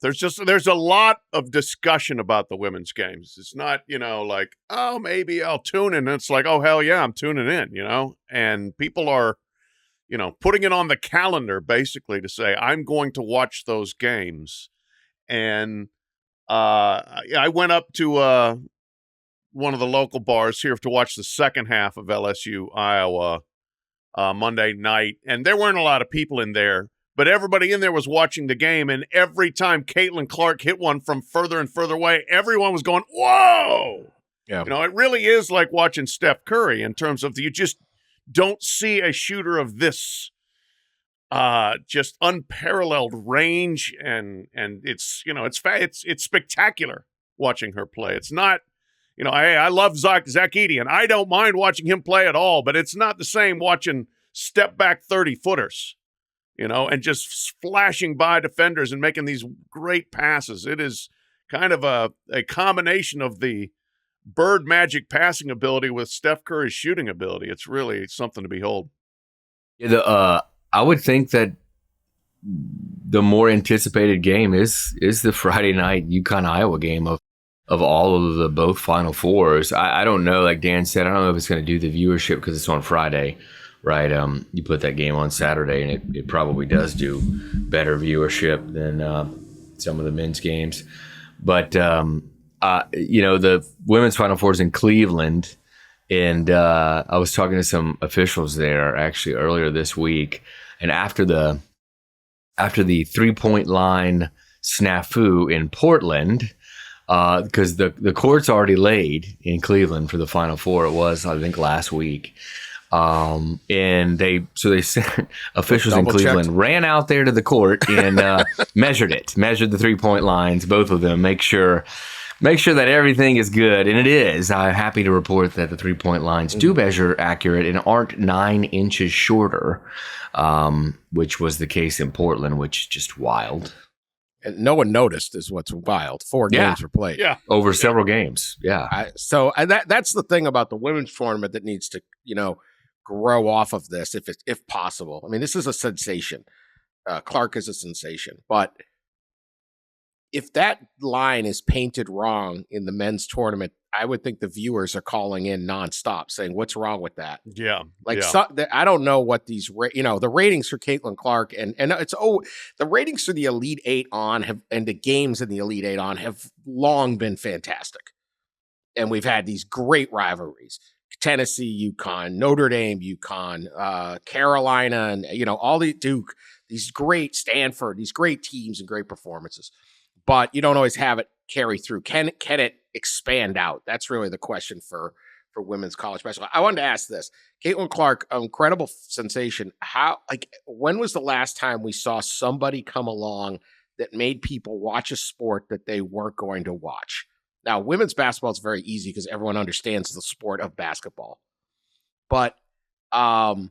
there's a lot of discussion about the women's games. It's not, like, oh, maybe I'll tune in. It's like, oh, hell yeah, I'm tuning in, and people are, putting it on the calendar basically to say, I'm going to watch those games. And I went up to one of the local bars here to watch the second half of LSU Iowa Monday night, and there weren't a lot of people in there, but everybody in there was watching the game, and every time Caitlyn Clark hit one from further and further away, everyone was going, whoa! Yeah. It really is like watching Steph Curry in terms of you just don't see a shooter of this just unparalleled range, and it's it's spectacular watching her play. It's not, I love Zach Edey, and I don't mind watching him play at all, but it's not the same watching step back 30-footers, and just flashing by defenders and making these great passes. It is kind of a combination of the bird magic passing ability with Steph Curry's shooting ability. It's really something to behold. Yeah, I would think that the more anticipated game is the Friday night UConn Iowa game of all of the both Final Fours. I don't know, like Dan said, I don't know if it's going to do the viewership because it's on Friday, right? You put that game on Saturday, and it probably does do better viewership than some of the men's games. But the women's Final Four is in Cleveland, and I was talking to some officials there actually earlier this week, and after the 3-point line snafu in Portland, because the court's already laid in Cleveland for the Final Four. It was, I think, last week. And they sent officials in Cleveland ran out there to the court and measured the 3-point lines, both of them, make sure that everything is good. And it is. I'm happy to report that the 3-point lines do measure accurate and aren't 9 inches shorter, which was the case in Portland, which is just wild. And no one noticed is what's wild. 4 games were played. Yeah. Over several games. Yeah. That's the thing about the women's tournament that needs to, grow off of this if possible. I mean, this is a sensation. Clark is a sensation. But if that line is painted wrong in the men's tournament, I would think the viewers are calling in nonstop saying, what's wrong with that? Yeah. I don't know what these, the ratings for Caitlyn Clark and the ratings for the Elite Eight and the games in the Elite Eight have long been fantastic. And we've had these great rivalries. Tennessee, UConn, Notre Dame, UConn, Carolina, and, all the Duke, these great Stanford, these great teams and great performances. But you don't always have it carry through. Can it expand out? That's really the question for women's college basketball. I wanted to ask this. Caitlyn Clark, incredible sensation. When was the last time we saw somebody come along that made people watch a sport that they weren't going to watch? Now, women's basketball is very easy because everyone understands the sport of basketball. But the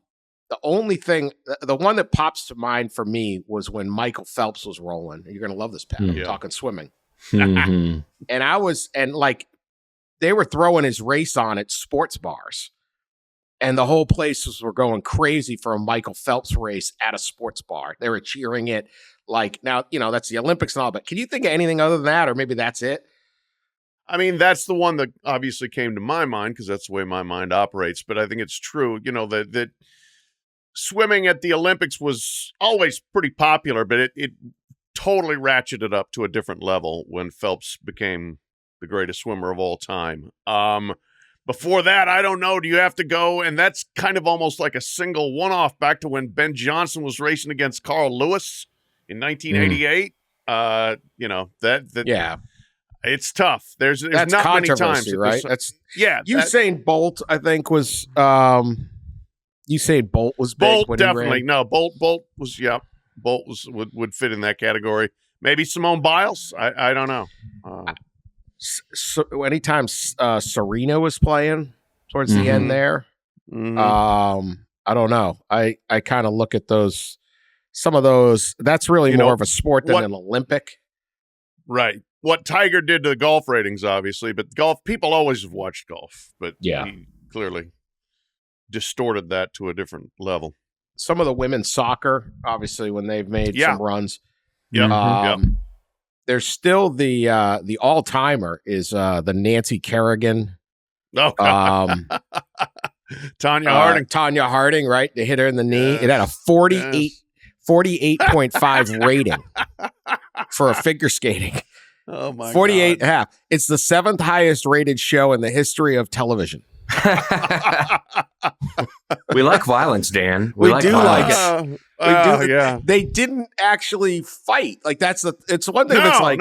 only thing, the one that pops to mind for me was when Michael Phelps was rolling. You're going to love this, Pat. I'm talking swimming. Mm-hmm. And they were throwing his race on at sports bars. And the whole place were going crazy for a Michael Phelps race at a sports bar. They were cheering it now, that's the Olympics and all, but can you think of anything other than that? Or maybe that's it? I mean, that's the one that obviously came to my mind because that's the way my mind operates. But I think it's true, that swimming at the Olympics was always pretty popular, but it totally ratcheted up to a different level when Phelps became the greatest swimmer of all time. Before that, I don't know. Do you have to go? And that's kind of almost like a single one-off back to when Ben Johnson was racing against Carl Lewis in 1988. Yeah. It's tough. There's that's not many times, right? That's Usain Bolt, I think, was Usain Bolt was big. Bolt definitely. No, Bolt was Bolt would fit in that category. Maybe Simone Biles. I don't know. So anytime Serena was playing towards the end there, I don't know. I kind of look at some of those. That's really more of a sport than an Olympic, right? What Tiger did to the golf ratings, obviously, but golf, people always have watched golf, but he clearly distorted that to a different level. Some of the women's soccer, obviously, when they've made some runs. There's still the all timer is the Nancy Kerrigan. Oh, Tanya Harding. Tanya Harding, right? They hit her in the knee. Yes. It had a 48.5 rating for a figure skating. Oh my 48 God. half. It's the 7th highest rated show in the history of television. We like violence, Dan. We like do violence. like it. Yeah. They didn't actually fight. Like it's one thing that's like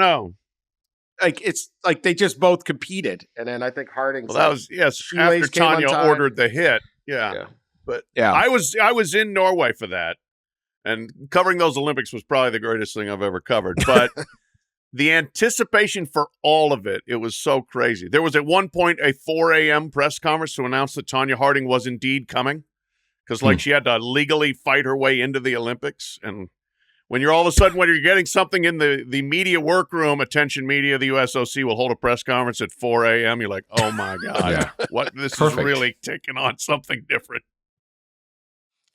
it's like they just both competed, and then I think Harding. Well, that was shoelace after came Tanya untied. ordered the hit. Yeah. But I was in Norway for that, and covering those Olympics was probably the greatest thing I've ever covered. But the anticipation for all of it was so crazy. There was at one point a 4 a.m. press conference to announce that Tanya Harding was indeed coming, because she had to legally fight her way into the Olympics. And when you're all of a sudden, when you're getting something in the media workroom, attention media, the USOC will hold a press conference at 4 a.m. You're like, oh my God, what? This Perfect. is really taking on something different.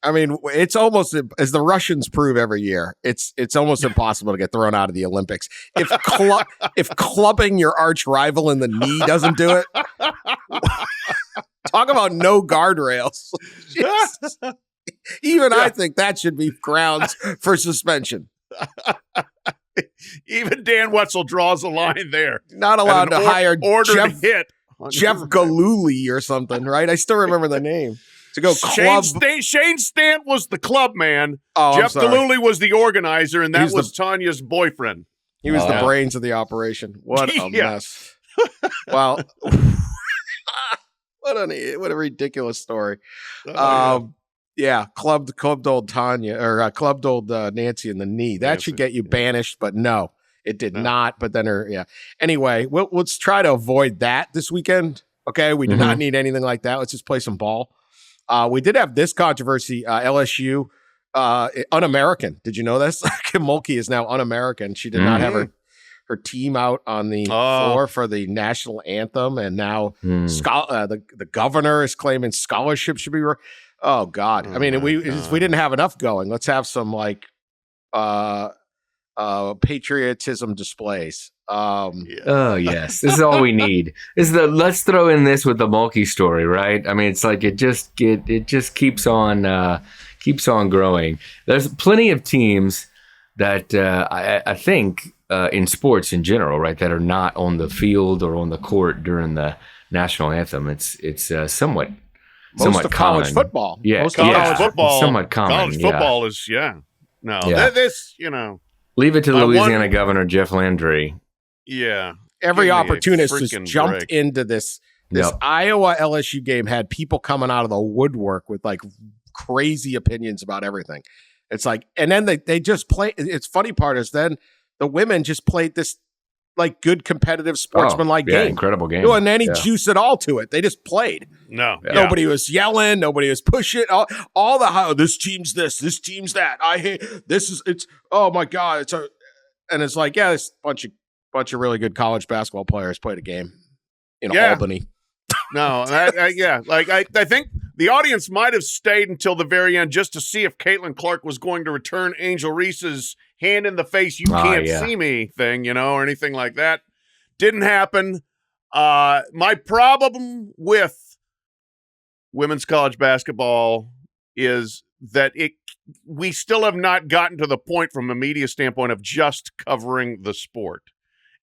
I mean, it's almost, as the Russians prove every year, it's almost impossible to get thrown out of the Olympics. If clubbing your arch rival in the knee doesn't do it, talk about no guardrails. Jesus. Even I think that should be grounds for suspension. Even Dan Wetzel draws a line there. Not allowed to hire ordered hit Jeff Galooly or something, right? I still remember the name. To go club. Shane Stant was the club man. Oh, Jeff Galooly was the organizer, and that was Tanya's boyfriend. He was the brains of the operation. What a mess. Well, what a ridiculous story. Clubbed old Tanya, or clubbed old Nancy in the knee. That should get you banished, but no, it did not. But then Anyway, let's try to avoid that this weekend. Okay, we do not need anything like that. Let's just play some ball. We did have this controversy. LSU, un-American. Did you know this? Kim Mulkey is now un-American. She did not have her team out on the floor for the national anthem, and now the governor is claiming scholarship should be. Oh God! I mean, if we didn't have enough going, let's have some like patriotism displays. Oh yes, this is all we need. Let's throw in this with the Mulkey story, right? I mean, it's like it just keeps on growing. There's plenty of teams that I think in sports in general, right, that are not on the field or on the court during the national anthem. It's somewhat most of common. College football. Yeah, most college football. Somewhat common. College football is this Leave it to the Louisiana governor Jeff Landry. Yeah. Every opportunist has jumped into this Iowa LSU game, had people coming out of the woodwork with like crazy opinions about everything. It's like, and then they just play. It's funny part is then the women just played this like good competitive sportsmanlike game. Incredible game. And any juice at all to it. They just played. No. Nobody was yelling. Nobody was pushing. All the this team's this team's that. I hate it's oh my God. And it's like, this bunch of really good college basketball players played a game in Albany. No, I think the audience might have stayed until the very end just to see if Caitlyn Clark was going to return Angel Reese's hand in the face, you can't see me thing, or anything like that. Didn't happen. My problem with women's college basketball is that we still have not gotten to the point from a media standpoint of just covering the sport.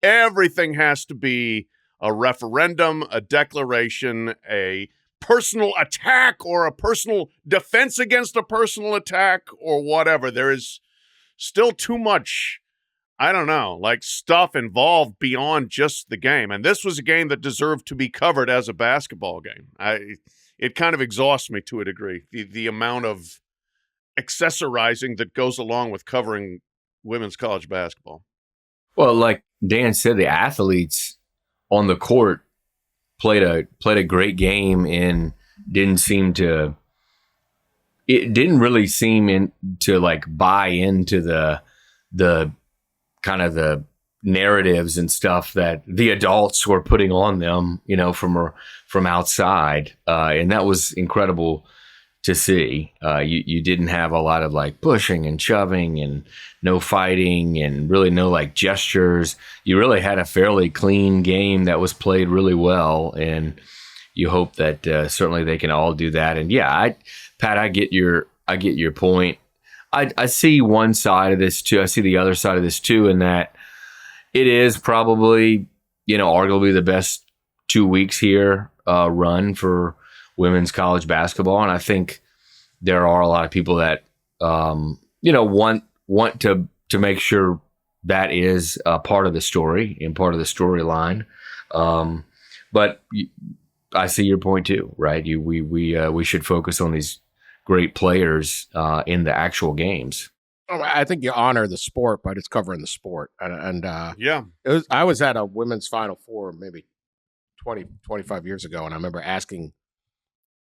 Everything has to be a referendum, a declaration, a personal attack, or a personal defense against a personal attack, or whatever. There is still too much, I don't know, like stuff involved beyond just the game. And this was a game that deserved to be covered as a basketball game. It kind of exhausts me to a degree, the amount of accessorizing that goes along with covering women's college basketball. Well, like Dan said, the athletes on the court played a great game and it didn't really seem to like buy into the kind of the narratives and stuff that the adults were putting on them, from outside. And that was incredible to see. You didn't have a lot of like pushing and shoving and no fighting and really no like gestures. You really had a fairly clean game that was played really well, and you hope that certainly they can all do that. And yeah, Pat, I get your point. I see one side of this too. I see the other side of this too, in that it is probably, arguably the best 2 weeks here run for women's college basketball. And I think there are a lot of people that, want to make sure that is part of the story and part of the storyline. But I see your point too, right? We should focus on these great players in the actual games. I think you honor the sport, but it's covering the sport. And Yeah. I was at a women's Final Four maybe 20, 25 years ago, and I remember asking,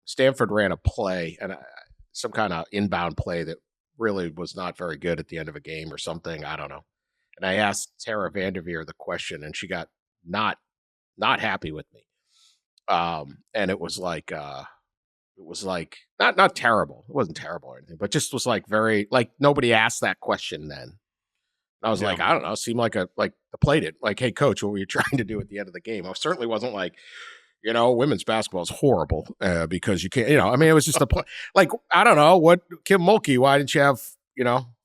Stanford ran a play, and some kind of inbound play that really was not very good at the end of a game or something. I don't know. And I asked Tara Vanderveer the question, and she got not happy with me. And it was like not terrible. It wasn't terrible or anything, but just was like very like nobody asked that question then. And I was like, I don't know, it seemed like the play did. Like, hey coach, what were you trying to do at the end of the game? I certainly wasn't like, women's basketball is horrible because you can't, it was just a play. Like, I don't know, what Kim Mulkey, why didn't you have,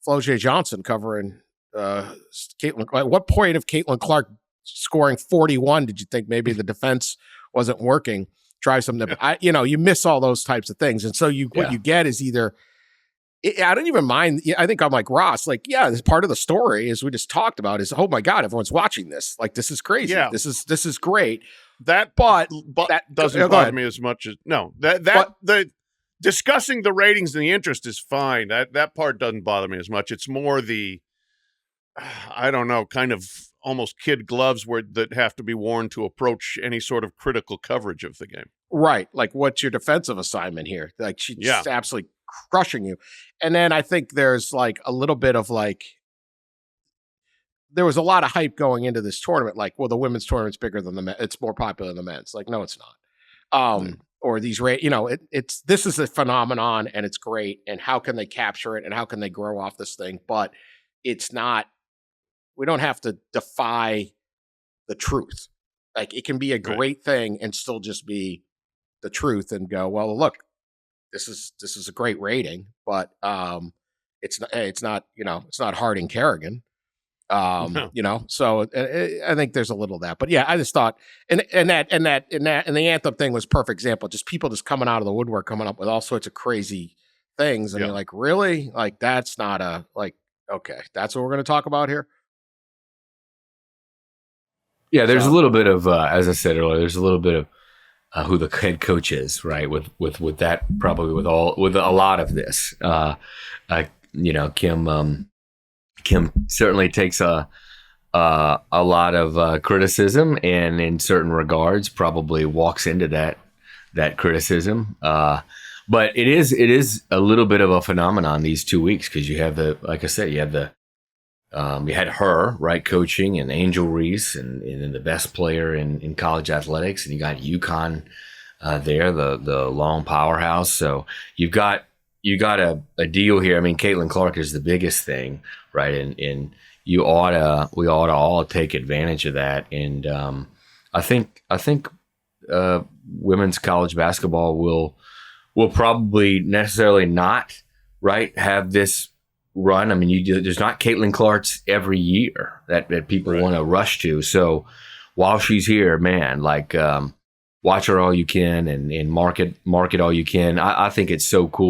Flo J. Johnson covering Caitlyn? At what point of Caitlyn Clark scoring 41 did you think maybe the defense wasn't working? Try something. You miss all those types of things, and so what you get is either. I don't even mind. I think I'm like Ross. Like, yeah, this part of the story, as we just talked about, is oh my god, everyone's watching this. Like, this is crazy. Yeah. This is great. But that doesn't bother me as much as the discussing the ratings and the interest is fine. That part doesn't bother me as much. It's more the I don't know, kind of almost kid gloves that have to be worn to approach any sort of critical coverage of the game. Right. Like, what's your defensive assignment here? Like, she's just absolutely crushing you. And then I think there's like a little bit of like, there was a lot of hype going into this tournament. Like, well, the women's tournament's bigger than the men. It's more popular than the men's. Like, no, it's not. Or these this is a phenomenon and it's great. And how can they capture it? And how can they grow off this thing? But it's not, we don't have to defy the truth. Like, it can be a great thing and still just be the truth and go, well, look, this is a great rating, but it's not Harding Kerrigan. So I think there's a little of that, but yeah, I just thought, and the anthem thing was a perfect example. Just people just coming out of the woodwork, coming up with all sorts of crazy things. And you're like, really? Like, that's not okay, that's what we're going to talk about here. Yeah, there's a little bit of, as I said earlier, there's a little bit of who the head coach is, right? With that, probably with a lot of this, Kim certainly takes a lot of criticism, and in certain regards, probably walks into that criticism. But it is a little bit of a phenomenon these 2 weeks, because you have like I said, you had her, right, coaching, and Angel Reese, and the best player in college athletics, and you got UConn there, the long powerhouse. So you got a deal here. I mean, Caitlyn Clark is the biggest thing, right? And we ought to all take advantage of that. And I think women's college basketball will probably necessarily not, right, have this run. I mean, there's not Caitlyn Clark's every year that people want to rush to. So while she's here, man, like watch her all you can and market all you can. I think it's so cool